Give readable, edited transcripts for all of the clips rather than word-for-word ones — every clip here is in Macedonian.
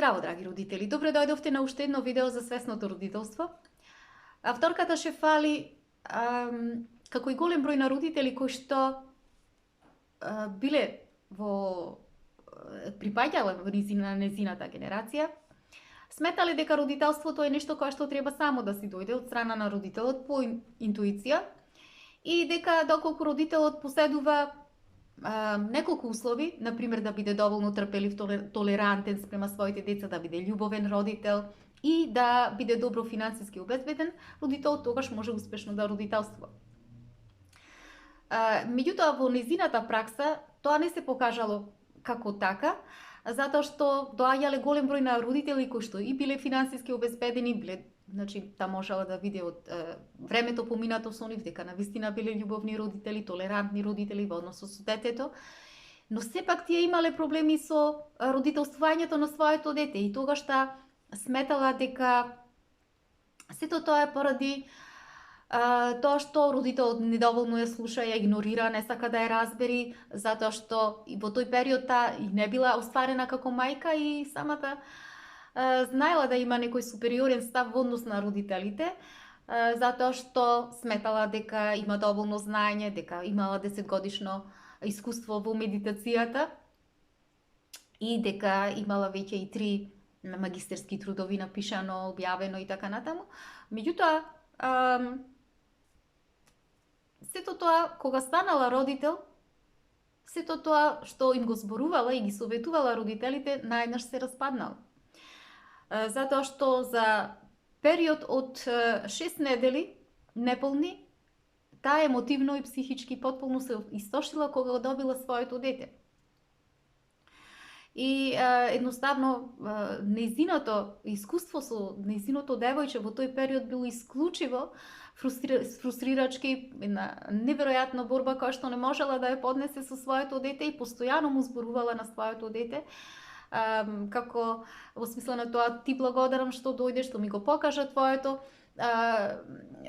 Здраво, драги родители! Добре дојдовте на уште едно видео за свесното родителство. Авторката ше фали како и голем број на родители кои што биле припаѓале во незината генерација, сметале дека родителството е нешто кое што треба само да си дојде од страна на родителот по интуиција и дека доколку родителот поседува неколку услови, например да биде доволно трпелив, толерантен спрема своите деца, да биде љубовен родител и да биде добро финансиски обезбеден, родителот тогаш може успешно да родителствува. Меѓутоа, во незината пракса, тоа не се покажало како така, затоа што доаѓале голем број на родители кои што и биле финансиски обезбедени, биле, значи, та можела да види од времето поминато со нив дека навистина биле љубовни родители, толерантни родители во однос со детето, но сепак тие имале проблеми со родителствувањето на своето дете и тогаш та сметала дека сето тоа е поради тоа што родителот недоволно ја слуша, ја игнорира, не сака да ја разбери, затоа што и во тој период таа и не била остварена како мајка и самата знаела да има некој супериорен став во однос на родителите, затоа што сметала дека има доволно знаење, дека имала 10-годишно искуство во медитацијата и дека имала веќе и 3 магистерски трудови напишано, објавено и така натаму. Меѓутоа, сето тоа, кога станала родител, сето тоа што им го зборувала и ги советувала родителите, наеднаш се распаднало. Затоа што за период од 6 недели неполни, таа емотивно и психички потполно се истошила кога го добила своето дете. И едноставно нејзиното искуство со нејзиното девојче во тој период било исклучиво фрустрирачки, една неверојатна борба која што не можела да ја поднесе со своето дете и постојано му зборувала на своето дете, како во смисла на тоа: ти благодарам што дојде, што ми го покажа твоето,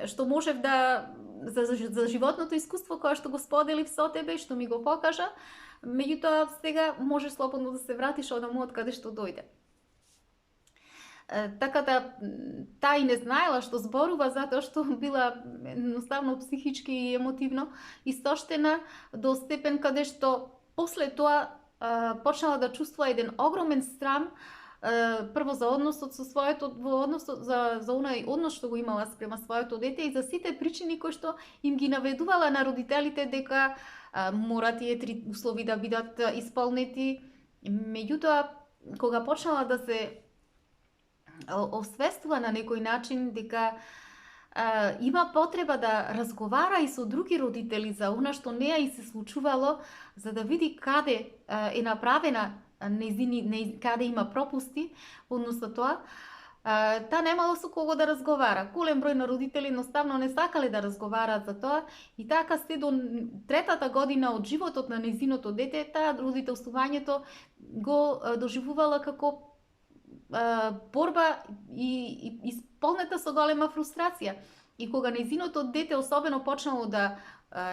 што можев да за животното искуство кое што го споделив со тебе и што ми го покажа, меѓутоа сега можеш слободно да се вратиш одаму од каде што дојде. Така да таа и не знаела што зборува, затоа што била едноставно психички и емотивно истоштена до степен каде што после тоа почнала да чувствува еден огромен срам, прво за односот со своето, во однос за онај однос што го имала спрема своето дете и за сите причини кои што им ги наведувала на родителите дека мора тие 3 услови да бидат исполнети. Меѓутоа, кога почнала да се освестува на некој начин дека има потреба да разговара и со други родители за она што неа и се случувало, за да види каде е направена каде има пропусти во однос на тоа, таа немала со кого да разговара. Голем број на родители едноставно не сакале да разговараат за тоа и така се до 3-та година од животот на нејзиното дете, таа родителствувањето го доживувала како борба и исполнета со голема фрустрација. И кога нејзиното дете особено почнало да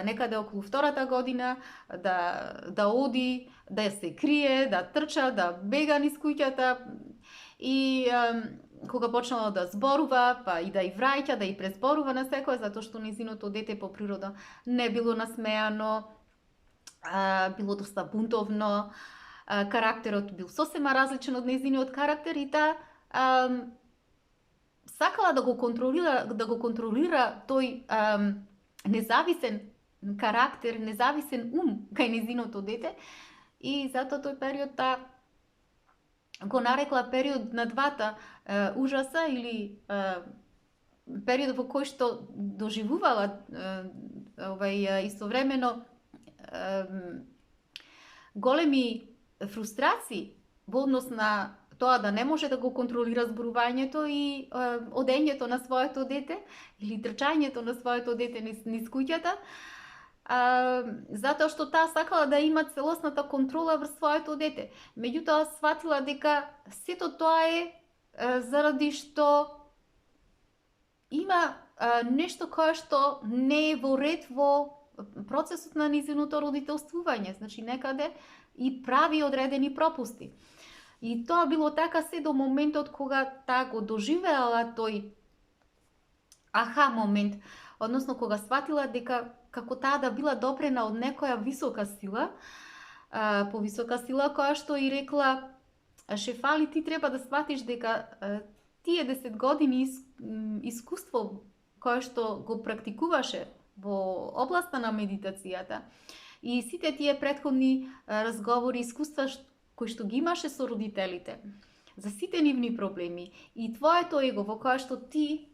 некаде околу 2-та година да оди, да се крие, да трча, да бега низ куќата и кога почнало да зборува, па и да и враќа, да и презборува на секој, затоа што нејзиното дете по природа не било насмеано, било доста бунтовно, карактерот бил сосема различен од нејзиниот карактер и таа сакала да го контролира тој независен карактер, независен ум кај нејзиното дете и затоа тој период таа го нарекла период на 2-та ужаса или период во кој што доживувала истовремено големи фрустрации во однос на тоа да не може да го контролира зборувањето и одењето на своето дете или трчањето на своето дете низ куќата, затоа што таа сакала да има целосната контрола врз своето дете. Меѓутоа сватила дека сето тоа е заради што има нешто кое што не е во ред во процесот на низиното родителствување, значи некаде и прави одредени пропусти. И тоа било така се до моментот кога таа го доживеала тој аха момент, односно кога сватила дека како таа да била допрена од некоја висока сила, повисока сила која што и рекла: Шефали, ти треба да сватиш дека тие 10 години искуство кое што го практикуваше во областа на медитацијата и сите тие претходни разговори, искуства кои што ги имаше со родителите, за сите нивни проблеми и твоето его во кое што ти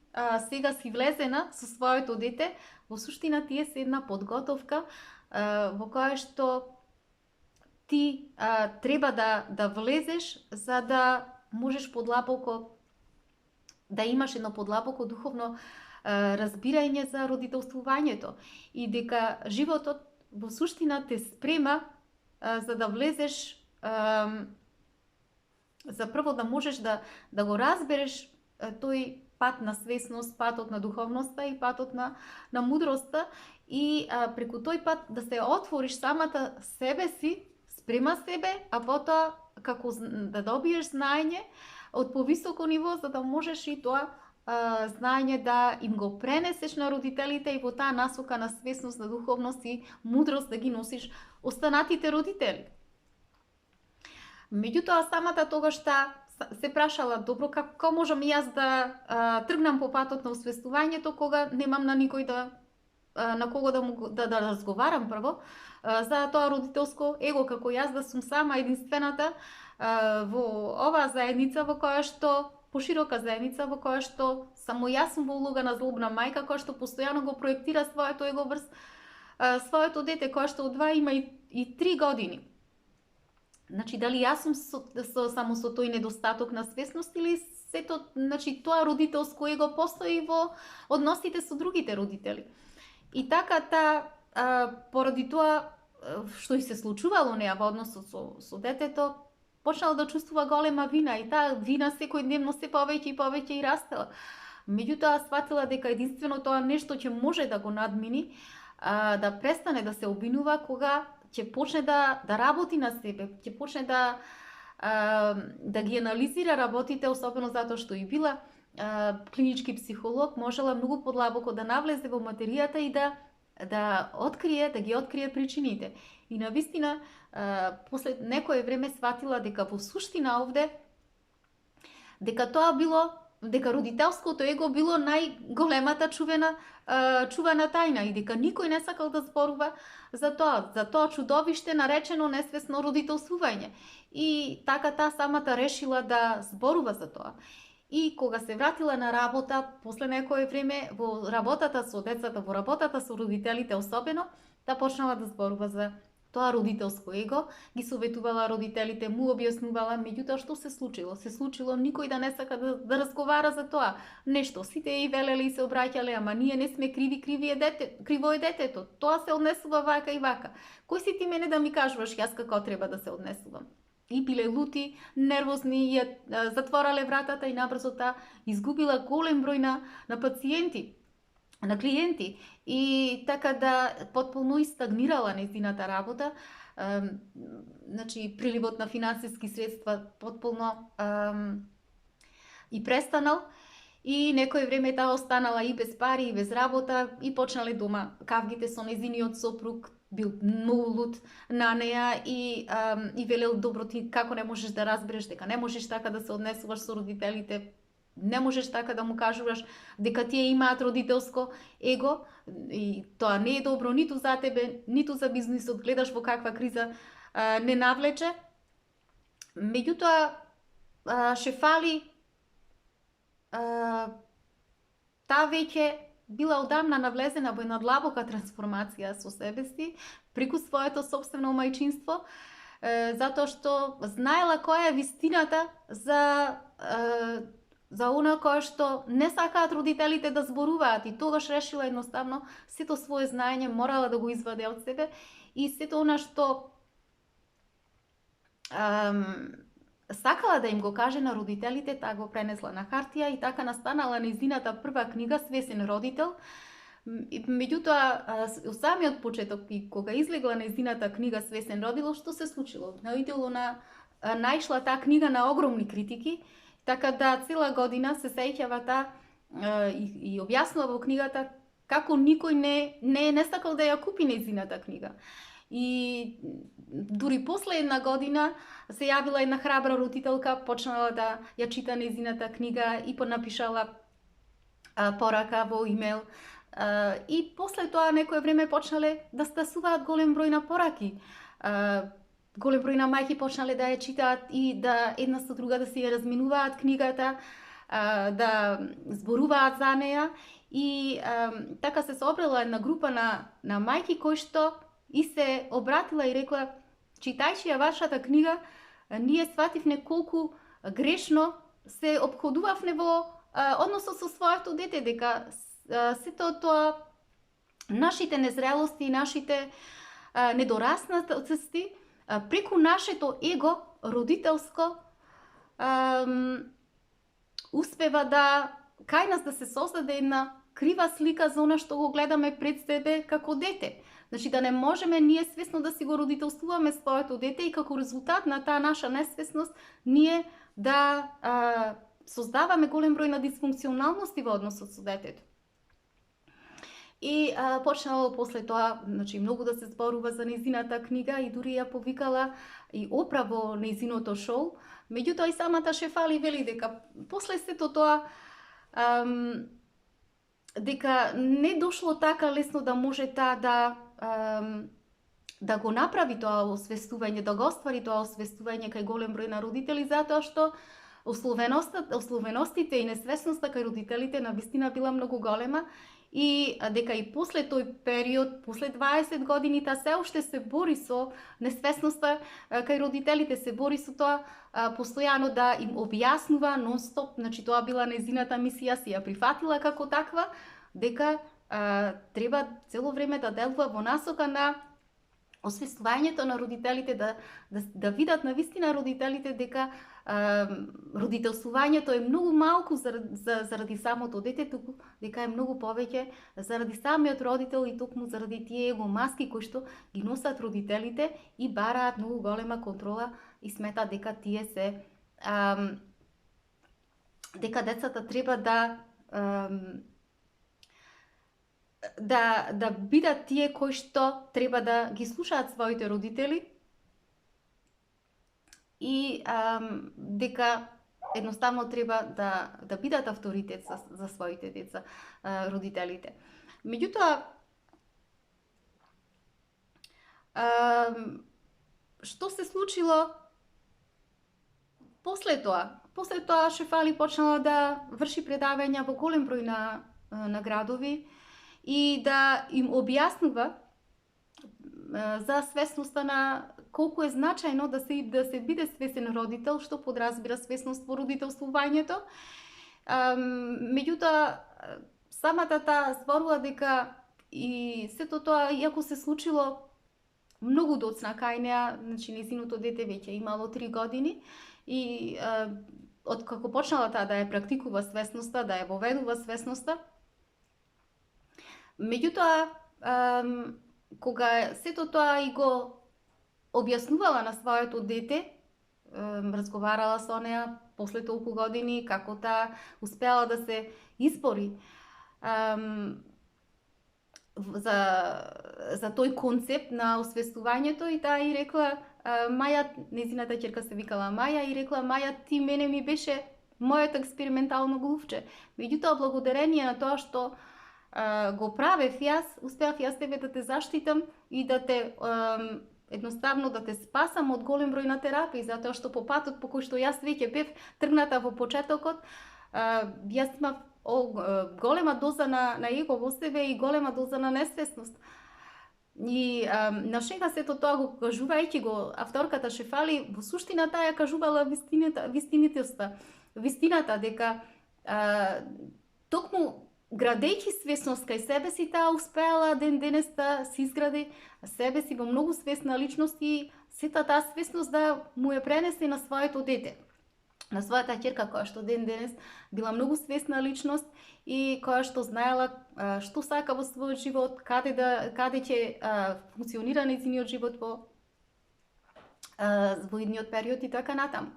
сега си влезена со своето дете, во суштина тие се една подготовка во која што ти треба да влезеш за да можеш подлабоко да имаш едно подлабоко духовно разбирање за родителствувањето и дека животот во суштина те спрема за да влезеш за прво да можеш да го разбереш тој пат на свесност, патот на духовноста и патот на мудроста и преку тој пат да се отвориш самата себе си, спрема себе, а потоа како да добиеш знаење од повисоко ниво за да можеш и тоа знаење да им го пренесеш на родителите и во таа насока на свесност, на духовност и мудрост да ги носиш останатите родители. Меѓутоа, самата тогаш се прашала, добро, како можам и јас да тргнам по патот на освестувањето кога немам на никој на кого да разговарам прво за тоа родителско его, како јас да сум сама единствената во оваа заедница во која што поширока заедница во која што само јас сум во улога на злобна мајка која што постојано го проектира своето его врз своето дете која што од 2 има и 3 години. Значи, дали јас сум само со тој недостаток на свесност или сето, значи, тоа родителско его постои во односите со другите родители. И така поради тоа што и се случувало неа во односот со детето, почнала да чувствува голема вина и таа вина секојдневно се повеќе и повеќе и растела. Меѓутоа сватила дека единствено тоа нешто ќе може да го надмини, да престане да се обвинува кога ќе почне да работи на себе, ќе почне да ги анализира работите, особено затоа што и била клинички психолог, можела многу подлабоко да навлезе во материјата и да ги открие причините. И навистина, после некое време сватила дека во суштина овде, дека тоа било, дека родителското его било најголемата чувана тајна и дека никој не сакал да зборува за тоа чудовиште наречено несвесно родителствување. И така таа самата решила да зборува за тоа. И кога се вратила на работа, после некое време, во работата со децата, во работата со родителите особено, таа почнала да зборува за тоа родителско его, ги советувала родителите, му објаснувала, меѓутоа што се случило? Се случило никој да не сака да разговара за тоа. Нешто, сите и велели и се обраќале, ама ние не сме криви, криво е детето. Тоа се однесува вака и вака. Кој си ти мене да ми кажуваш јас како треба да се однесувам? И биле лути, нервозни, ја затворале вратата и набрзо таа изгубила голем број на пациенти, на клиенти и така да потполно истагнирала нејзината работа, значи приливот на финансиски средства потполно и престанал и некој време таа останала и без пари и без работа и почнале дома кавгите со нејзиниот сопруг, бил многу лут на неа и велел, добро, ти како не можеш да разбереш дека не можеш така да се однесуваш со родителите, не можеш така да му кажуваш дека тие имаат родителско его и тоа не е добро ниту за тебе, ниту за бизнисот, гледаш во каква криза не навлече. Меѓутоа, Шефали таа веќе била одамна навлезена во една длабока трансформација со себе си, преку своето собствено мајчинство, затоа што знаела која е вистината за она кое што не сакаат родителите да зборуваат и тогаш решила едноставно сето свое знаење морала да го изваде од себе и сето она што сакала да им го каже на родителите, таа го пренесла на хартија и така настанала нејзината прва книга Свесен родител. Меѓутоа, од самиот почеток и кога излегла нејзината книга Свесен родител, што се случило? Наидолу на најшла таа книга на огромни критики, така да цела година се сеќава таа и објаснува во книгата како никој не сакал да ја купи нејзината книга. И дури после една година се јавила една храбра родителка, почнала да ја чита нејзината книга и понапишала порака во имейл. И после тоа некое време почнале да стасуваат голем број на пораки. Голем број на мајки почнале да ја читаат и да една со друга да си ја разменуваат книгата, да зборуваат за неа. И така се собрала една група на мајки кои што и се обратила и рекла: читајќи ја вашата книга, ние свативме колку грешно се опходувавме во односот со своето дете, дека сето тоа, нашите незрелости, нашите недораснатости, преку нашето его родителско успева да кај нас да се создаде една крива слика за она што го гледаме пред себе како дете. Значи да не можеме ние свесно да си го родителствуваме своето дете и како резултат на таа наша несвесност ние да создаваме голем број на дисфункционалности во односот со детето. И почнало после тоа, значи, многу да се зборува за нејзината книга и дури ја повикала и Опра во нејзиното шоу. Меѓутоа и самата Шефали вели дека после сето тоа дека не дошло така лесно да може таа да го направи тоа освестување, да го оствари тоа освестување кај голем број на родители, затоа што ословеностите и несвесноста кај родителите навистина била многу голема и дека и после тој период, после 20 години, та се уште се бори со несвесноста кај родителите, се бори со тоа постојано да им објаснува нон-стоп, значи тоа била нејзината мисија, си ја прифатила како таква, дека треба цело време да делува во насока на освестувањето на родителите, да видат навистина родителите дека родителствувањето е многу малку заради самото дете, туку дека е многу повеќе заради самиот родител и токму заради тие его маски кои што ги носат родителите и бараат многу голема контрола и сметаат дека тие се дека децата треба да бидат тие кои што треба да ги слушаат своите родители и дека едноставно треба да бидат авторитет за своите деца, родителите. Меѓутоа, што се случило после тоа? После тоа Шефали почнала да врши предавања во голем број на градови и да им објаснува за свесноста на колку е значајно да се биде свесен родител, што подразбира свесност во родителствувањето. Меѓутоа, самата таа зборува дека и сето тоа, иако се случило многу доцна кај неа, значи нејзиното дете веќе имало 3 години и од како почнала таа да ја практикува свесноста, да ја воведува свесноста, меѓутоа, кога сето тоа и го објаснувала на своето дете, разговарала со неа после толку години, како таа успеала да се избори за тој концепт на освестувањето и таа и рекла, Маја, нејзината ќерка се викала Маја, и рекла: Маја, ти мене ми беше моето експериментално глувче. Меѓутоа, благодарение на тоа што го правев јас, успеав јас тебе да те заштитам и да те едноставно да те спасам од голем број на терапии, затоа што по патот по кој што јас веќе бев тргната во почетокот, јас имав голема доза на его во себе и голема доза на несвесност. И на шега сето тоа го кажувајќи го авторката Шефали, во суштина таа ја кажувала вистината дека токму градејќи свесност кај себе си, таа успеала ден денес да се изгради себе си во многу свесна личност и сета таа свесност да му ја пренесе на своето дете, на својата ќерка, која што ден денес била многу свесна личност и која што знаела што сака во својот живот, каде ќе функционира нејзиниот живот во идниот период и така натаму.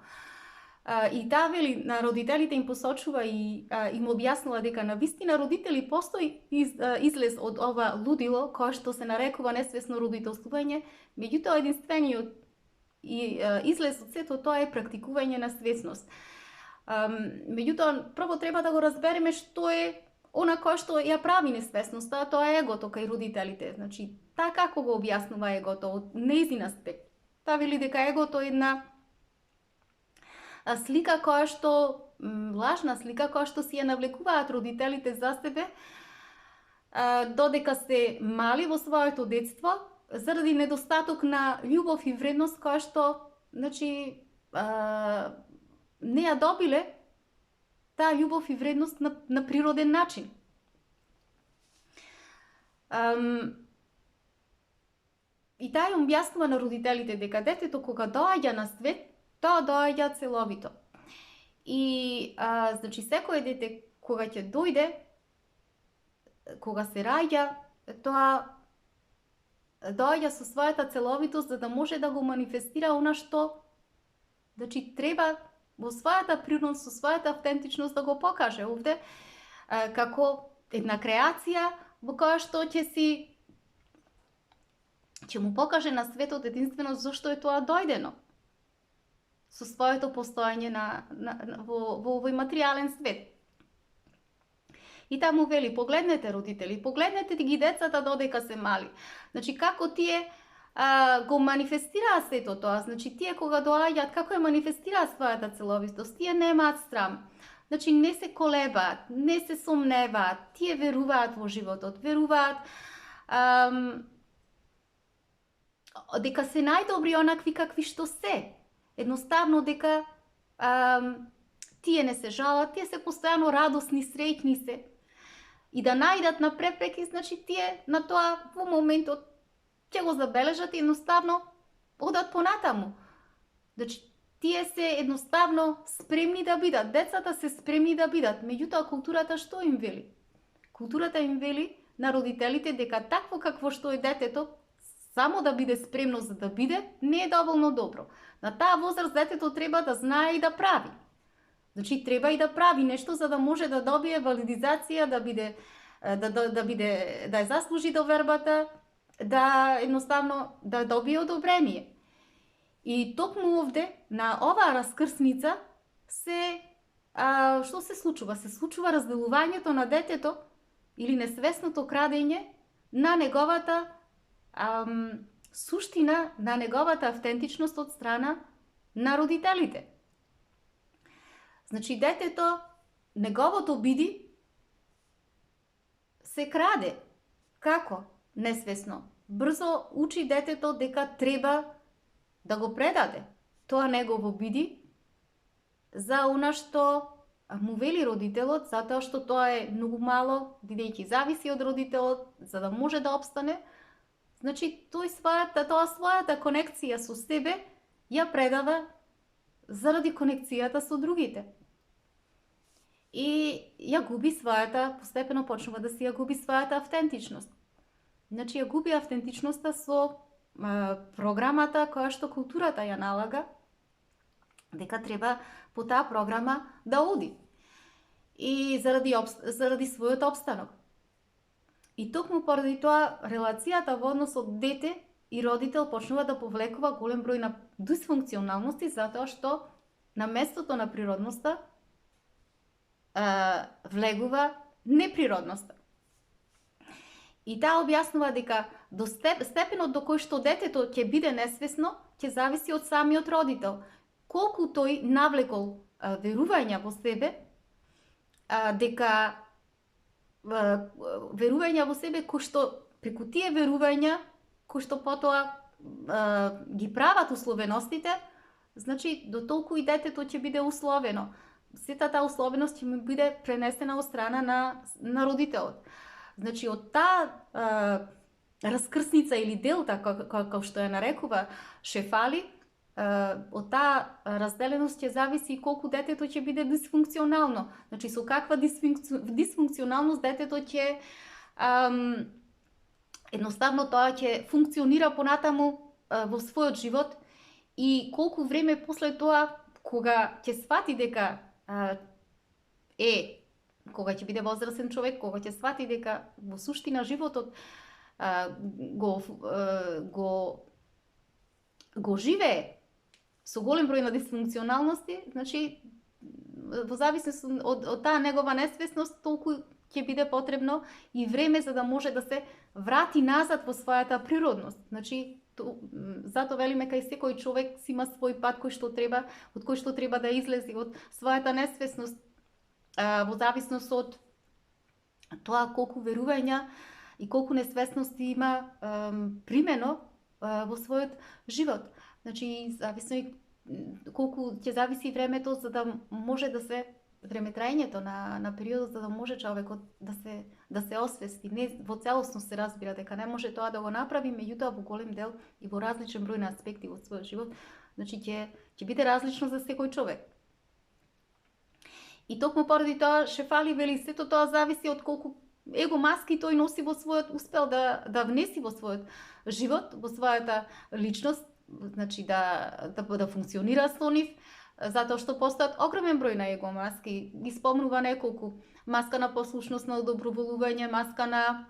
И таа вели на родителите им посочува и им објаснила дека на вистина родители постои излез од ова лудило кое што се нарекува несвесно родителствување, меѓутоа единствениот излез од сето тоа е практикување на свесност. Меѓутоа прво треба да го разбереме што е она кое што ја прави несвесноста, тоа е егото кај родителите. Значи, таа како го објаснува егото од нејзин аспект. Таа вели дека егото е една слика која што, лажна слика која што си ја навлекуваат родителите за себе, додека се мали во своето детство, заради недостаток на љубов и вредност која што, значи, не ја добиле таа љубов и вредност на природен начин. И таа ја објаснува на родителите дека детето кога доаѓа на свет, тоа доаѓа целовито. И значи секое дете кога ќе дојде, кога се раѓа, тоа доаѓа со својата целовитост за да може да го манифестира она што значи треба во својата природност, со својата автентичност да го покаже овде како една креација во која што ќе му покаже на светот единствено зошто е тоа дојдено со своето постоење во овој материјален свет. И таму вели, погледнете родители, погледнете ги децата додека се мали. Значи, како тие го манифестираат сето тоа. Значи, тие кога доаѓаат, како ја манифестираат својата целовитост, тие немаат срам. Значи, не се колебаат, не се сомневаат, тие веруваат во животот, веруваат дека се најдобри онакви какви што се. Едноставно дека тие не се жалат, тие се постојано радосни, среќни се. И да најдат на препреки, значи тие на тоа во моментот ќе го забележат и едноставно одат понатаму. Значи, тие се едноставно спремни да бидат, децата се спремни да бидат, меѓутоа културата што им вели? Културата им вели на родителите дека такво какво што е детето, само да биде спремно за да биде, не е доволно добро. На таа возраст детето треба да знае и да прави. Значи треба и да прави нешто за да може да добие валидизација, да ја заслужи довербата, да едноставно да добие одобрение. И токму овде на оваа раскрсница што се случува? Се случува разделувањето на детето или несвесното крадење на неговата суштина, на неговата автентичност од страна на родителите. Значи, детето, неговото биди се краде. Како? Несвесно. Брзо учи детето дека треба да го предаде тоа негово биди за она што му вели родителот, затоа што тоа е многу мало, бидејќи зависи од родителот, за да може да опстане. Значи, својата конекција со себе ја предава заради конекцијата со другите. И ја губи постепено почнува да си ја губи својата автентичност. Значи, ја губи автентичноста со програмата која што културата ја налага, дека треба по таа програма да оди. И заради својот опстанок. И токму поради тоа, релацијата во односот дете и родител почнува да повлекува голем број на дисфункционалности, затоа што на местото на природноста влегува неприродноста. И таа објаснува дека степенот до кој што детето ќе биде несвесно, ќе зависи од самиот родител. Колку тој навлекол верувања во себе, дека верувања во себе кои што преку тие верувања кои што потоа ги прават условеностите, значи до толку и детето ќе биде условено. Сета таа условеност ќе му биде пренесена од страна на родителот. Значи од таа раскрсница или делта, како што ја нарекува Шефали, од таа разделеност ќе зависи и колку детето ќе биде дисфункционално. Значи со каква дисфункционалност детето ќе едноставно тоа ќе функционира понатаму во својот живот и колку време после тоа, кога ќе свати дека кога ќе биде возрастен човек, кога ќе свати дека во суштина животот го, го, го живее со голем број на дисфункционалности, значи во зависност од таа негова несвесност, толку ќе биде потребно и време за да може да се врати назад во својата природност. Значи, зато велиме кај секој човек си има свој пат од кој што треба да излези од својата несвесност, во зависност од тоа колку верувања и колку несвесности има примено во својот живот. Значи, зависно и колку ќе зависи времето за да може да се времетраењето на периодот за да може човекот да се освести. Не во целосност се разбира дека не може тоа да го направи, меѓутоа во голем дел и во различен број на аспекти во својот живот, значи ќе биде различно за секој човек. И токму поради тоа Шефали вели сето тоа зависи од колку его маски тој носи во својот, успел да внеси во својот живот, во својата личност, значи да функционира со нив, затоа што постојат огромен број на его маски. Ги спомнува неколку: маска на послушност, на доброволување, маска на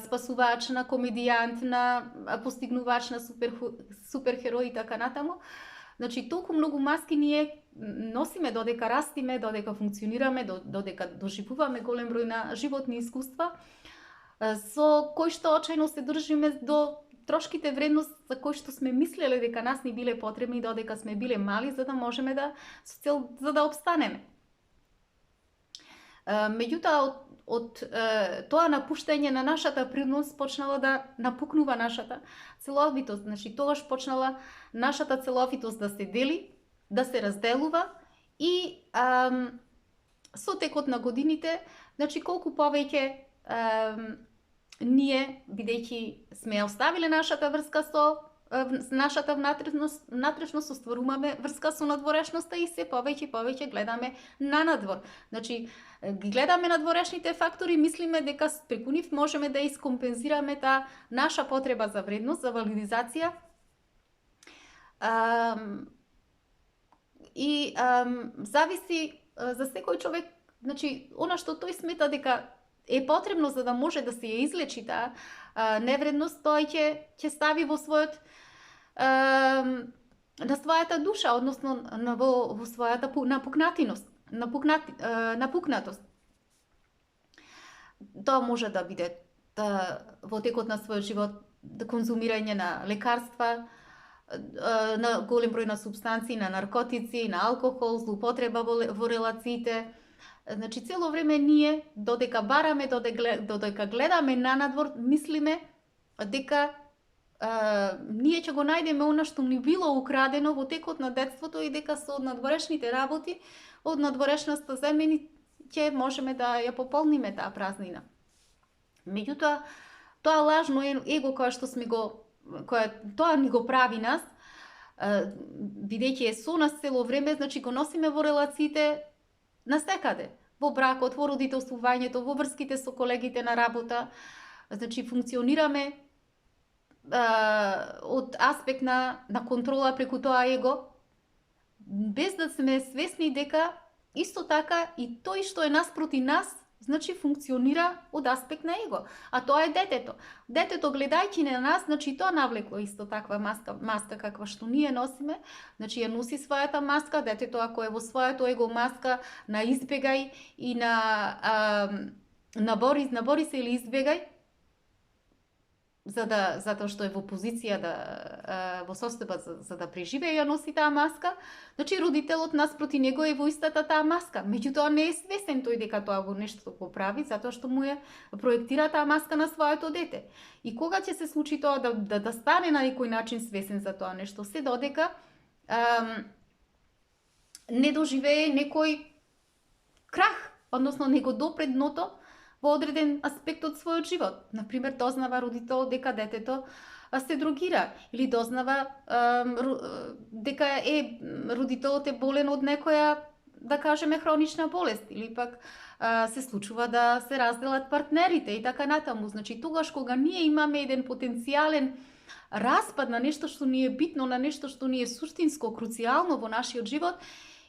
спасувач, на комедијант, на постигнувач, на суперхерој и така натаму. Значи, толку многу маски ние носиме додека растиме, додека функционираме, додека доживуваме голем број на животни искуства, со кои што очајно се држиме до трошките вредност за кои што сме мислеле дека нас ни биле потребни додека сме биле мали, за да можеме со цел за да обстанеме. Меѓутоа, од тоа напуштање на нашата природност почнала да напукнува нашата целовитост. Значи, тогаш почнала нашата целовитост да се дели, да се разделува и со текот на годините, значи колку повеќе ние, бидејќи сме оставиле нашата врска со нашата внатрешност, остваруваме врска со надворешноста и се повеќе и повеќе гледаме на надвор. Значи, ги гледаме надворешните фактори, мислиме дека преку нив можеме да искомпензираме таа наша потреба за вредност, за валидизација. Зависи за секој човек, значи, она што тој смета дека е потребно за да може да се ја излечи таа невредност, тој ќе стави во својот на својата душа, односно во својата напукнатост. Тоа може да биде во текот на својот живот конзумирање на лекарства, на голем број на супстанции, на наркотици, на алкохол, злоупотреба во релациите. Значи, цело време ние, додека бараме, додека гледаме на надвор, мислиме дека ние ќе го најдеме она што ни било украдено во текот на детството и дека со надворешните работи, од надворешната земја ќе можеме да ја пополниме таа празнина. Меѓутоа, тоа лажно его кое што тоа ни го прави нас, бидејќи е со нас цело време, значи го носиме во релациите насекаде, во бракот, во родителствувањето, во врските со колегите на работа, значи функционираме од аспект на контрола преку тоа его, без да сме свесни дека исто така и тој што е наспроти нас, значи функционира од аспект на его. А тоа е детето. Детето, гледајќи на нас, значи тоа навлекло исто таква маска каква што ние носиме, значи ја носи својата маска, детето ако е во својато его маска на избегај и на бори се или избегај, затоа што е во позиција во состојба за да преживее ја носи таа маска, значи родителот наспроти него е во истата таа маска. Меѓутоа не е свесен тој дека тоа го нешто го прави, затоа што му ја проектира таа маска на своето дете. И кога ќе се случи тоа да стане на некој начин свесен за тоа нешто, се додека не доживее некој крах, односно не го допре дното во одреден аспект од својот живот. Например, дознава родител дека детето се дрогира, или дознава дека родителот е болен од некоја, да кажеме, хронична болест, или пак се случува да се разделат партнерите и така натаму. Значи, тогаш кога ние имаме еден потенцијален распад на нешто што ни е битно, на нешто што ни е суштинско, круцијално во нашиот живот.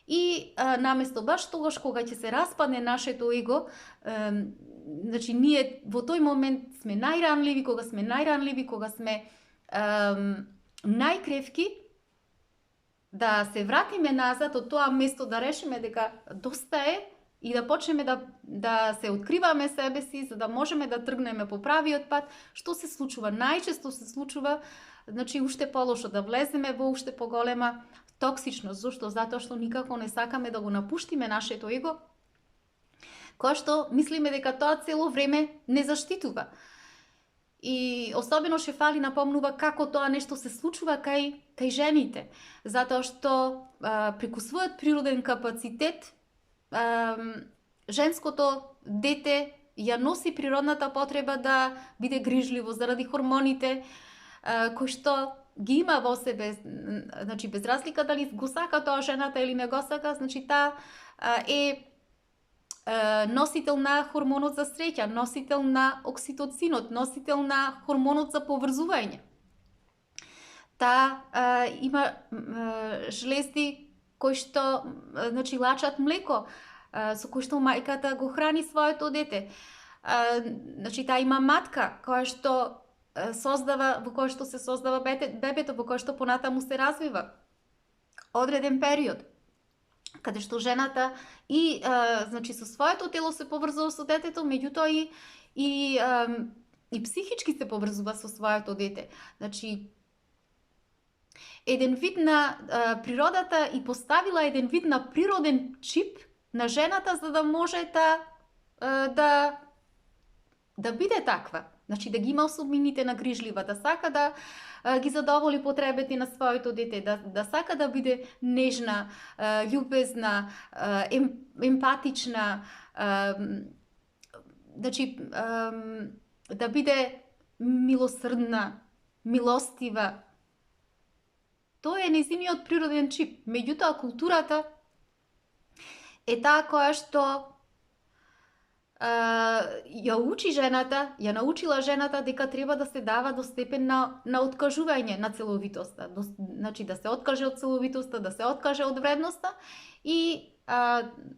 И наместо баш тогаш кога ќе се распадне нашето его, значи ние во тој момент сме најранливи, кога сме најкревки, да се вратиме назад од тоа место, да решиме дека доста е и да почнеме да се откриваме себе си, за да можеме да тргнеме по правиот пат. Што се случува? Најчесто се случува, значи, уште полошо, да влеземе во уште поголема токсичност. Зошто? Затоа што никако не сакаме да го напуштиме нашето его, кој што мислиме дека тоа цело време не заштитува. И особено ше фали напомнува како тоа нешто се случува кај жените, затоа што преку својот природен капацитет женското дете ја носи природната потреба да биде грижливо заради хормоните кои што ги има во себе, значи без разлика дали го сака тоа жената или не го сака, значи таа е носител на хормонот за среќа, носител на окситоцинот, носител на хормонот за поврзување. Таа има жлезди кои што, значи, лачат млеко, со кој што мајката го храни своето дете. Значи, таа има матка која што во која што се создава бебето, во која што понатаму се развива одреден период, каде што жената и значи со своето тело се поврзува со детето, меѓутоа и психички се поврзува со своето дете. Значи, еден вид на природата и поставила еден вид на природен чип на жената за да може да биде таква. Значи, да ги има особините на грижлива, да сака да ги задоволи потребите на своето дете, да сака да биде нежна, љубезна, емпатична, значи, да биде милосрдна, милостива. Тоа е нејзиниот природен чип. Меѓутоа, културата е таа која што ја научила жената дека треба да се дава до степен на откажување на целовитоста. Значи, да се откаже од целовитоста, да се откаже од вредноста и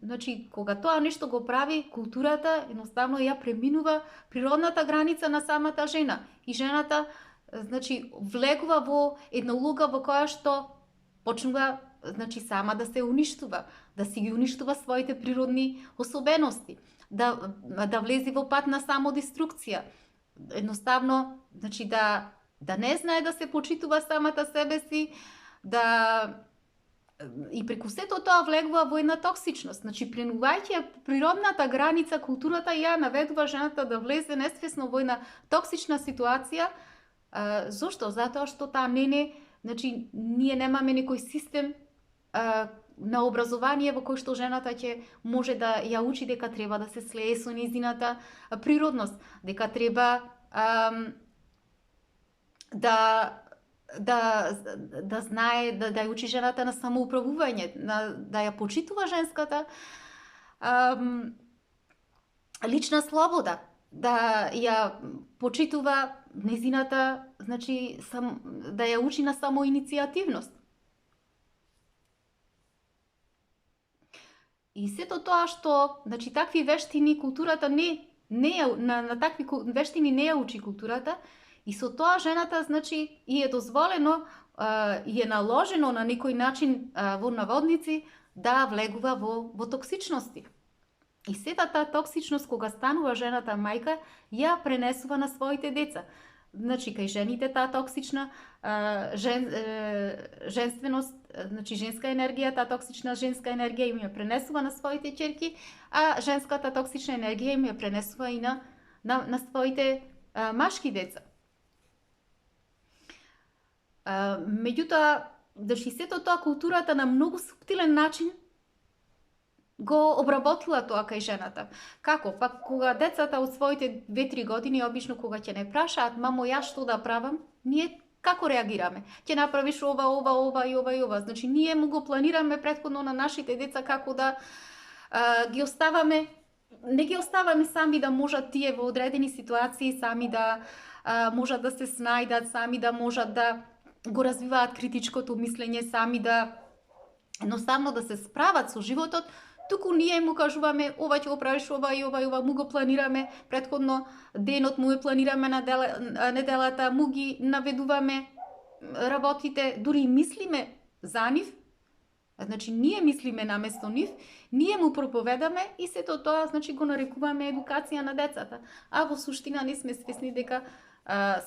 значи, кога тоа нешто го прави, културата едноставно ја преминува природната граница на самата жена. И жената, значи, влегува во една улога во која што почнува, значи, сама да се уништува, да си ги уништува своите природни особености, да влези во пат на самодеструкција. Едноставно, значи, да не знае да се почитува самата себе си, и преку сето тоа влегува во една токсичност. Значи, преминувајќи природната граница, културата ја наведува жената да влезе несвесно во една токсична ситуација. Зошто? Затоа што таа значи, ние немаме некој систем на образование во кој што жената ќе може да ја учи дека треба да се слее со нејзината природност, дека треба да знае, да ја учи жената на самоуправување, да ја почитува женската лична слобода, да ја почитува нејзината, значи, да ја учи на самоиницијативност. И сето тоа што, значи, такви вештини културата на такви вештини не ја учи културата, и со тоа жената, значи, и е дозволено и е наложено на некој начин во наводници да влегува во токсичности. И сета таа токсичност кога станува жената мајка, ја пренесува на своите деца. Значи, кај жените таа токсична женственост, значи женска енергија, таа токсична женска енергија им ја пренесува на своите ќерки, а женската токсична енергија им ја пренесува и на своите машки деца. Меѓутоа, значи, сето тоа културата на многу суптилен начин го обработила тоа кај жената. Како? Па кога децата од своите 2-3 години, обично кога ќе не прашаат, мамо, јас што да правам, ние како реагираме? Ќе направиш ова. Значи, ние му го планираме претходно на нашите деца како да ги оставаме не ги оставаме сами да можат тие во одредени ситуации сами да можат да се снајдат, сами да можат да го развиваат критичкото мислење, сами да едноставно да се справат со животот, туку ние му кажуваме ова ќе го правиш, ова и ова му го планираме, претходно денот му ја планираме на неделата, му ги наведуваме работите, дури мислиме за нив. Значи, ние мислиме наместо нив, ние му проповедаме и сето тоа, значи, го нарекуваме едукација на децата. А во суштина не сме свесни дека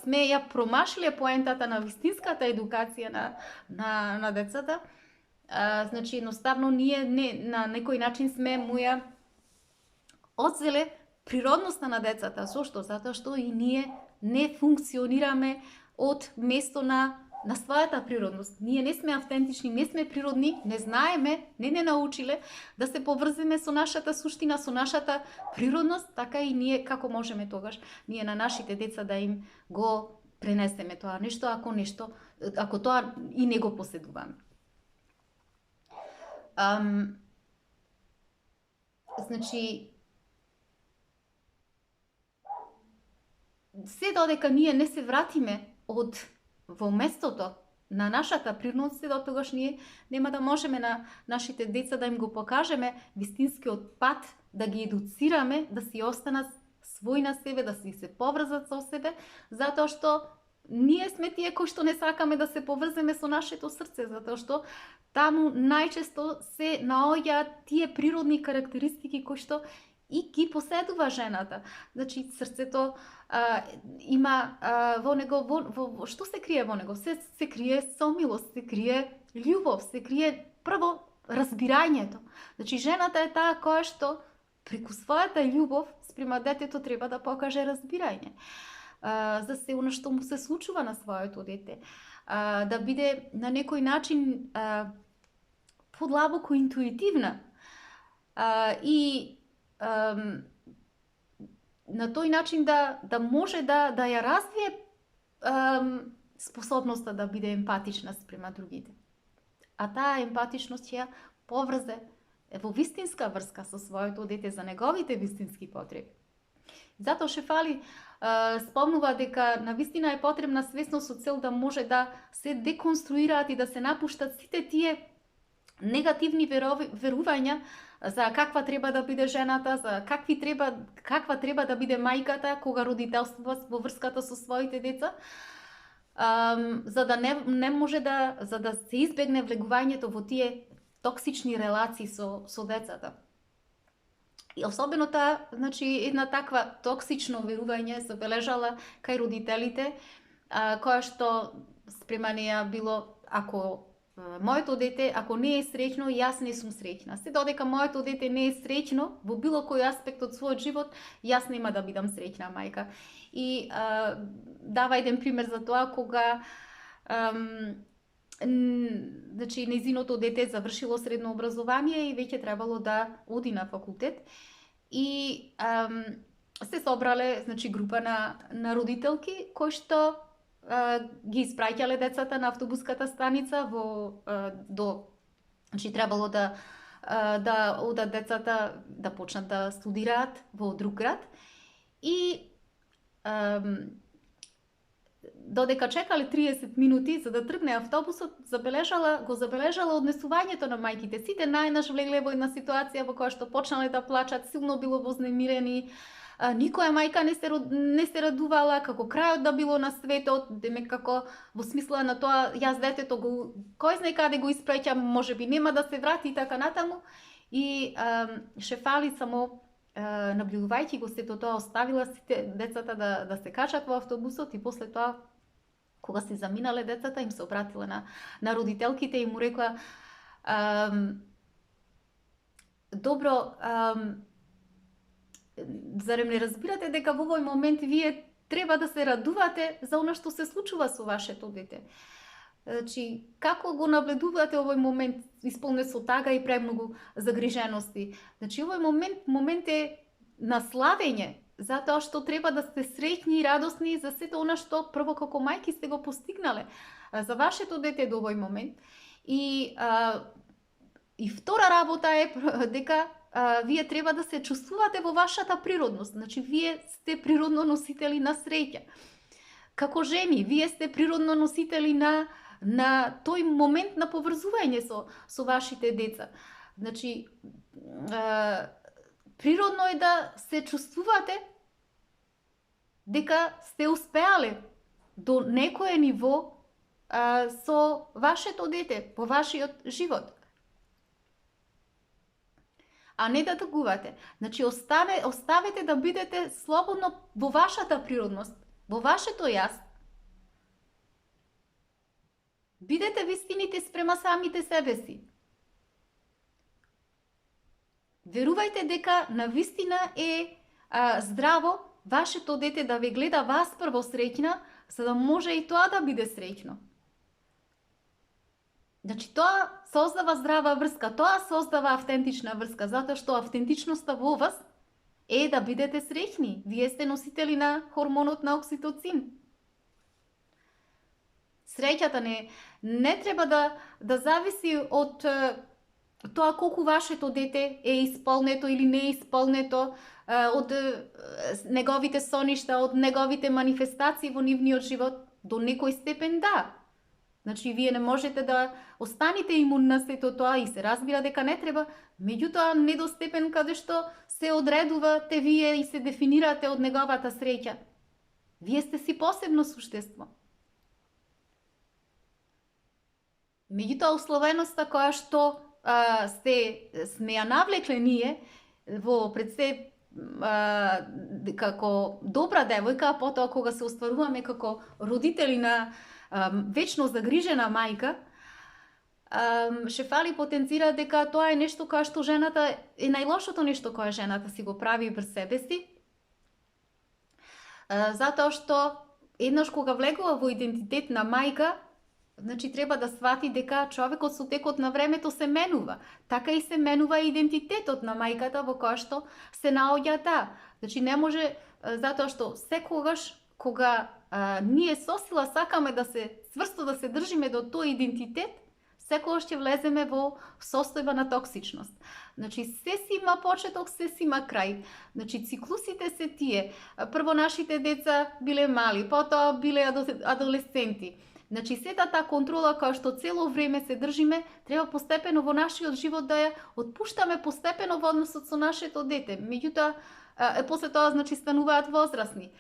сме ја промашиле поентата на вистинската едукација на децата. Значи, едноставно, ние на некој начин сме му ја одзеле природноста на децата. Зошто? Затоа што и ние не функционираме од место на својата природност. Ние не сме автентични, не сме природни, не знаеме, не научиле да се поврземе со нашата суштина, со нашата природност, така и ние како можеме тогаш ние на нашите деца да им го пренесеме тоа нешто, ако тоа и не го поседуваме. Значи, се додека ние не се вратиме во местото на нашата природност, се дотогаш ние нема да можеме на нашите деца да им го покажеме вистинскиот пат, да ги едуцираме, да си останат свој на себе, да си се поврзат со себе, затоа што ние сме тие кои што не сакаме да се поврземе со нашето срце, затоа што таму најчесто се наоѓаат тие природни карактеристики кои што и ги поседува жената. Значи, срцето има во него, што се крие во него? Се крие сомилост, се крие љубов, се крие прво разбирањето. Значи, жената е таа која што преку својата љубов спрема детето треба да покаже разбирање. За се оно што му се случува на своето дете. Да биде на некој начин подлабоко интуитивна. И на тој начин да може да ја развие способноста да биде емпатична спрема другите. А таа емпатичност ја поврзе во вистинска врска со своето дете за неговите вистински потреби. Затоа Шефали спомнува дека навистина е потребна свесност со цел да може да се деконструираат и да се напуштат сите тие негативни верувања за каква треба да биде жената, за каква треба да биде мајката кога родителствува во врската со своите деца, за да не може за да се избегне влегувањето во тие токсични релации со децата. И особено таа, значи, една таква токсично верување забележала кај родителите, која што спрема неја било, ако моето дете, ако не е среќно, јас не сум среќна. Се додека моето дете не е среќно во било кој аспект од својот живот, јас нема да бидам среќна мајка. И дава еден пример за тоа кога значи нејзиното дете завршило средно образование и веќе требало да оди на факултет. И се собрале, значи, група на родителки кои што ги испраќале децата на автобуската станица значи требало да одат децата да почнат да студираат во друг град. И додека чекале 30 минути за да тргне автобусот, го забележала однесувањето на мајките. Сите најнаш влегле во една ситуација во која што почнале да плачат, силно било вознемирени. Никоја мајка не се радувала како крајот да било на светот, демек како во смисла на тоа јас детето кој знае каде го испраќам, можеби нема да се врати и така натаму. И Шефали само наблюдувајќи го сето тоа, оставила сите децата да се качат во автобусот и после тоа кога се заминале децата им се обратила на родителките и му рекла добро, зарем не разбирате дека во овој момент вие треба да се радувате за она што се случува со вашето дете? Значи, како го наблюдувате овој момент исполнет со тага и премногу загрижености? Значи, овој момент е на славење, затоа што треба да сте среќни и радосни за сето она што прво како мајки сте го постигнале за вашето дете до овој момент. И втора работа е дека вие треба да се чувствувате во вашата природност. Значи, вие сте природно носители на среќа. Како жени, вие сте природно носители на тој момент на поврзување со вашите деца. Значи, природно е да се чувствувате дека сте успеале до некое ниво со вашето дете, во вашиот живот. А не да тъгувате. Значи, оставете да бидете слободно во вашата природност, во вашето јас. Бидете вистините спрема самите себе си. Верувајте дека на вистина е здраво вашето дете да ве гледа вас прво среќна, за да може и тоа да биде среќно. Значи, тоа создава здрава врска, тоа создава автентична врска, затоа што автентичноста во вас е да бидете среќни. Вие сте носители на хормонот на окситоцин. Среќата не треба да зависи од тоа колку вашето дете е исполнето или не е исполнето, од неговите соништа, од неговите манифестации во нивниот живот. До некој степен да. Значи, вие не можете да останете имун на сето тоа и се разбира дека не треба, меѓутоа не до степен каде што се одредувате вие и се дефинирате од неговата среќа. Вие сте си посебно суштество. Меѓутоа, условеноста која што сме ја навлекле ние во пред се како добра девојка, а потоа кога се остваруваме како родители на вечно загрижена мајка, Шефали потенцира дека тоа е нешто кое што жената е најлошото нешто кое жената си го прави врз себе си, затоа што еднаш кога влегува во идентитет на мајка, значи треба да свати дека човекот со текот на времето се менува. Така и се менува идентитетот на мајката во која што се наоѓа таа. Значи не може, затоа што секогаш кога ние со сила сакаме да се цврсто да се држиме до тој идентитет, секогаш ќе влеземе во состојба на токсичност. Значи се си има почеток, се си има крај. Значи циклусите се тие. Прво нашите деца биле мали, потоа биле адолесценти. Значи сета таа контрола која што цело време се држиме, треба постепено во нашиот живот да ја отпуштаме постепено во односот со нашето дете. Меѓутоа, после тоа значи стануваат возрасни.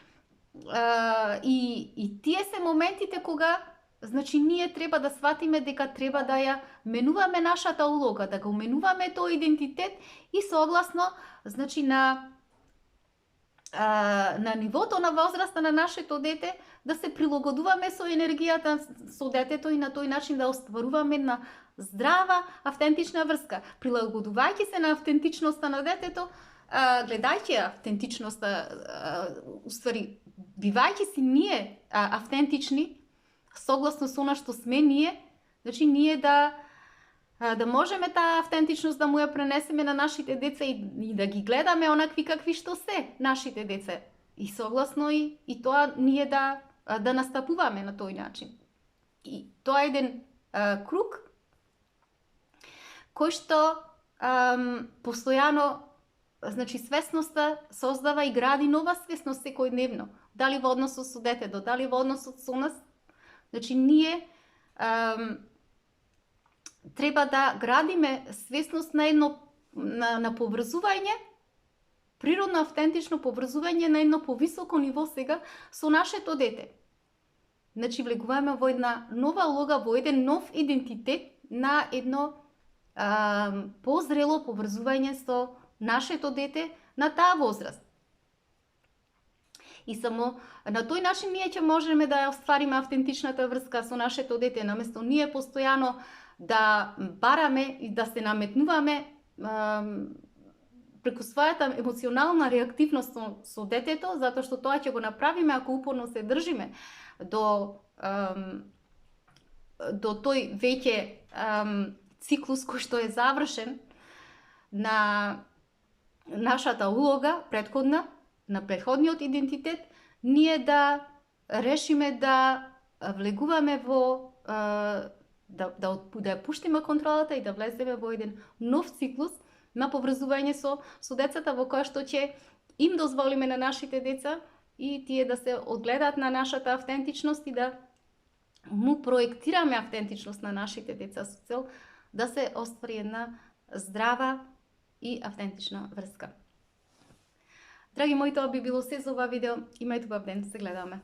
И тие се моментите кога значи ние треба да сватиме дека треба да ја менуваме нашата улога, да го менуваме тој идентитет и согласно значи на нивото на возраста на нашето дете да се прилагодуваме со енергијата со детето и на тој начин да остваруваме на здрава автентична врска. Прилагодувајќи се на автентичноста на детето, гледајќи автентичноста, уствари бивајќи си ние автентични, согласно со она што сме ние, значи ние да можеме таа автентичност да му ја пренесеме на нашите деца и да ги гледаме онакви какви што се нашите деца. И согласно и тоа ние да настапуваме на тој начин. И тоа е еден круг кој што постојано значи свесноста создава и гради нова свесност секојдневно. Дали во односот со детето, дали во односот со нас. Значи ние треба да градиме свесност на едно на поврзување, природно автентично поврзување на едно повисоко ниво сега со нашето дете. Значи влегуваме во една нова улога, во еден нов идентитет на едно позрело поврзување со нашето дете на таа возраст. И само на тој начин ние ќе можеме да ја оствариме автентичната врска со нашето дете, наместо ние постојано да бараме и да се наметнуваме преку својата емоционална реактивност со детето, затоа што тоа ќе го направиме ако упорно се држиме до тој веќе циклус кој што е завршен на нашата улога претходна, на претходниот идентитет, ние да решиме да влегуваме во да ја пуштиме контролата и да влеземе во еден нов циклус на поврзување со децата, во која што ќе им дозволиме на нашите деца и тие да се одгледаат на нашата автентичност и да му проектираме автентичност на нашите деца со цел да се оствари една здрава и автентична врска. Драги мои, тоа би било се за ова видео. Имајте убав ден, се гледаме.